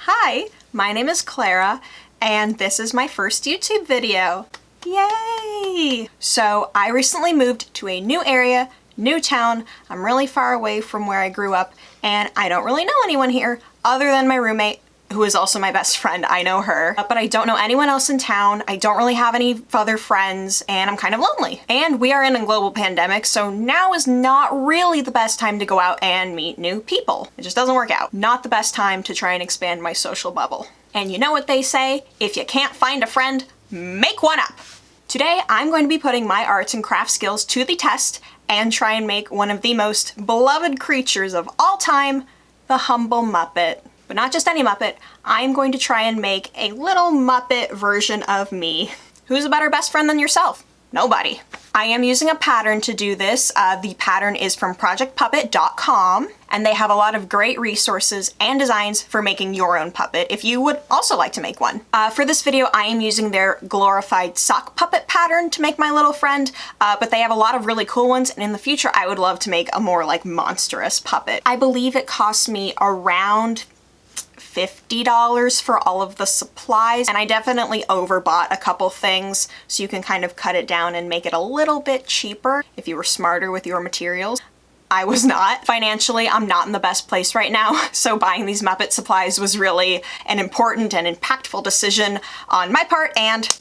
Hi, my name is Clara, and this is my first YouTube video. Yay! So I recently moved to a new area, new town. I'm really far away from where I grew up, and I don't really know anyone here other than my roommate, who is also my best friend. I know her, but I don't know anyone else in town. I don't really have any other friends, and I'm kind of lonely. And we are in a global pandemic, so now is not really the best time to go out and meet new people. It just doesn't work out. Not the best time to try and expand my social bubble. And you know what they say? If you can't find a friend, make one up. Today, I'm going to be putting my arts and crafts skills to the test and try and make one of the most beloved creatures of all time, the humble Muppet. But not just any Muppet, I'm going to try and make a little Muppet version of me. Who's a better best friend than yourself? Nobody. I am using a pattern to do this. The pattern is from projectpuppet.com, and they have a lot of great resources and designs for making your own puppet if you would also like to make one. For this video, I am using their glorified sock puppet pattern to make my little friend, but they have a lot of really cool ones, and in the future, I would love to make a more like monstrous puppet. I believe it cost me around $50 for all of the supplies, and I definitely overbought a couple things, so you can kind of cut it down and make it a little bit cheaper if you were smarter with your materials. I was not. Financially, I'm not in the best place right now, so buying these Muppet supplies was really an important and impactful decision on my part and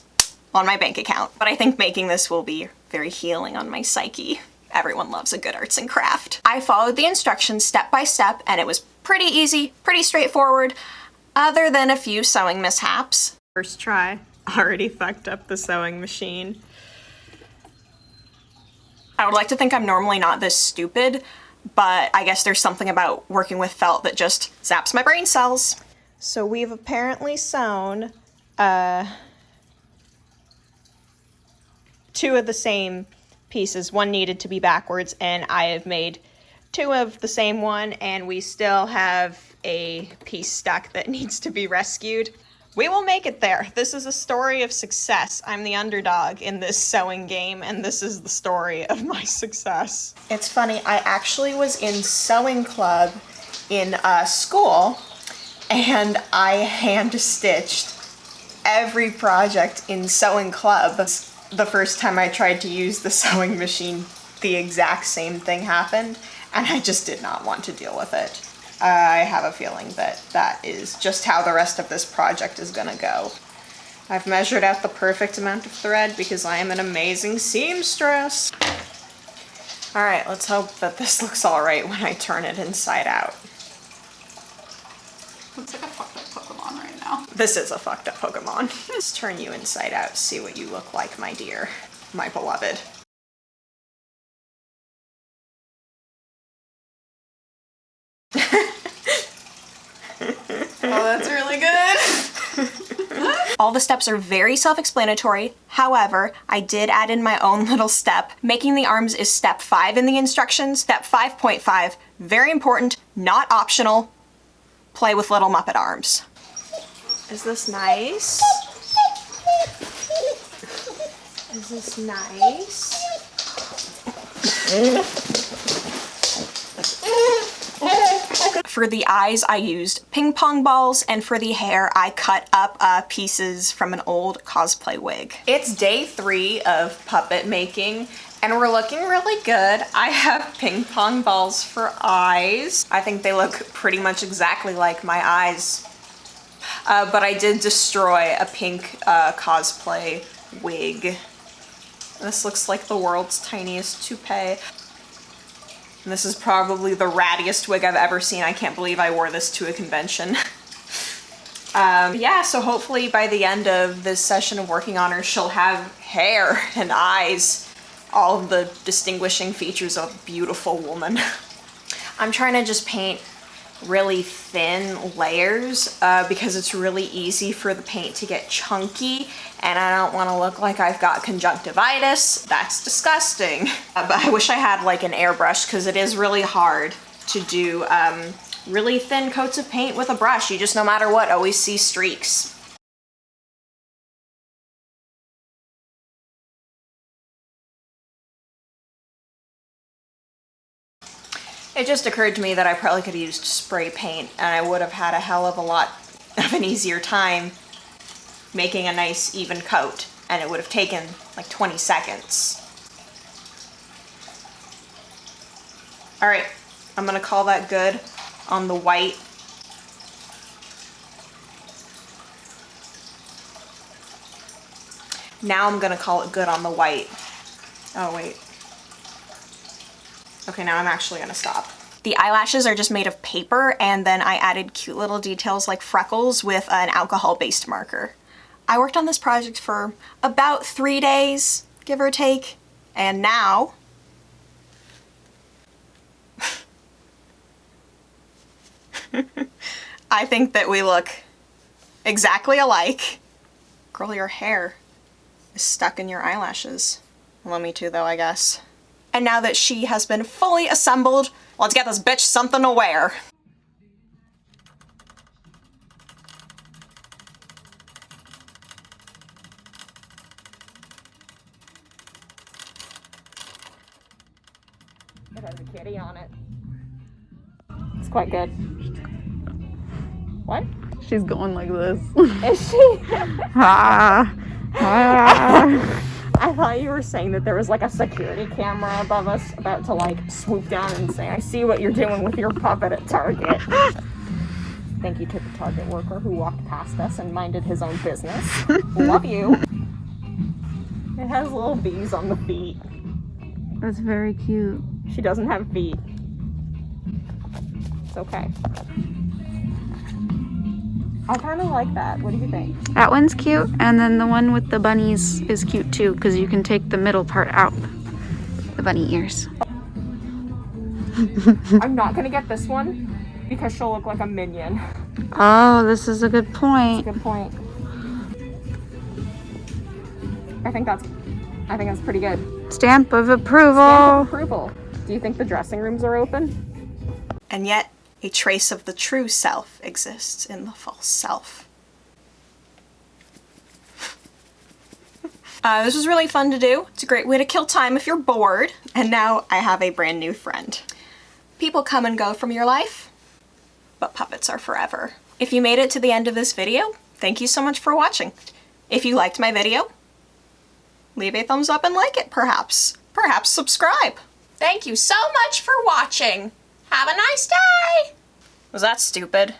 on my bank account. But I think making this will be very healing on my psyche. Everyone loves a good arts and craft. I followed the instructions step by step, and it was pretty easy, pretty straightforward, other than a few sewing mishaps. First try, already fucked up the sewing machine. I would like to think I'm normally not this stupid, but I guess there's something about working with felt that just zaps my brain cells. So we've apparently sewn two of the same pieces. One needed to be backwards, and I have made two of the same one, and we still have a piece stuck that needs to be rescued. We will make it there. This is a story of success. I'm the underdog in this sewing game, and this is the story of my success. It's funny, I actually was in sewing club in school, and I hand-stitched every project in sewing club. The first time I tried to use the sewing machine, the exact same thing happened, and I just did not want to deal with it. I have a feeling that that is just how the rest of this project is gonna go. I've measured out the perfect amount of thread because I am an amazing seamstress. All right, let's hope that this looks all right when I turn it inside out. Looks like a fucked up Pokemon right now. This is a fucked up Pokemon. Let's turn you inside out, see what you look like, my dear, my beloved. Oh, that's really good. All the steps are very self-explanatory. However, I did add in my own little step. Making the arms is step 5 in the instructions. Step 5.5, very important, not optional. Play with little Muppet arms. Is this nice? Is this nice? For the eyes, I used ping pong balls, and for the hair, I cut up pieces from an old cosplay wig. It's day 3 of puppet making, and we're looking really good. I have ping pong balls for eyes. I think they look pretty much exactly like my eyes. But I did destroy a pink cosplay wig. This looks like the world's tiniest toupee. And this is probably the rattiest wig I've ever seen. I can't believe I wore this to a convention. Yeah, so hopefully by the end of this session of working on her, she'll have hair and eyes, all of the distinguishing features of a beautiful woman. I'm trying to just paint really thin layers because it's really easy for the paint to get chunky, and I don't want to look like I've got conjunctivitis. That's disgusting. But I wish I had like an airbrush, because it is really hard to do really thin coats of paint with a brush. You just, no matter what, always see streaks. It just occurred to me that I probably could have used spray paint, and I would have had a hell of a lot of an easier time making a nice even coat, and it would have taken like 20 seconds. All right, I'm gonna call that good on the white. Now I'm gonna call it good on the white. Oh wait. Okay, now I'm actually gonna stop. The eyelashes are just made of paper, and then I added cute little details like freckles with an alcohol-based marker. I worked on this project for about 3 days, give or take, and now I think that we look exactly alike. Girl, your hair is stuck in your eyelashes. Well, me too, though, I guess. And now that she has been fully assembled, let's get this bitch something to wear. It has a kitty on it. It's quite good. What? She's going like this. Is she? Ah. Ah. I thought you were saying that there was like a security camera above us about to like swoop down and say, I see what you're doing with your puppet at Target. Thank you to the Target worker who walked past us and minded his own business. Love you. It has little bees on the feet. That's very cute. She doesn't have feet. It's okay. I kind of like that. What do you think? That one's cute, and then the one with the bunnies is cute too, because you can take the middle part out. The bunny ears. I'm not gonna get this one because she'll look like a minion. Oh, this is a good point. Good point. I think that's pretty good. Stamp of approval. Stamp of approval. Do you think the dressing rooms are open? And yet, a trace of the true self exists in the false self. This was really fun to do. It's a great way to kill time if you're bored. And now I have a brand new friend. People come and go from your life, but puppets are forever. If you made it to the end of this video, thank you so much for watching. If you liked my video, leave a thumbs up and like it, perhaps. Perhaps subscribe. Thank you so much for watching. Have a nice day! Was that stupid?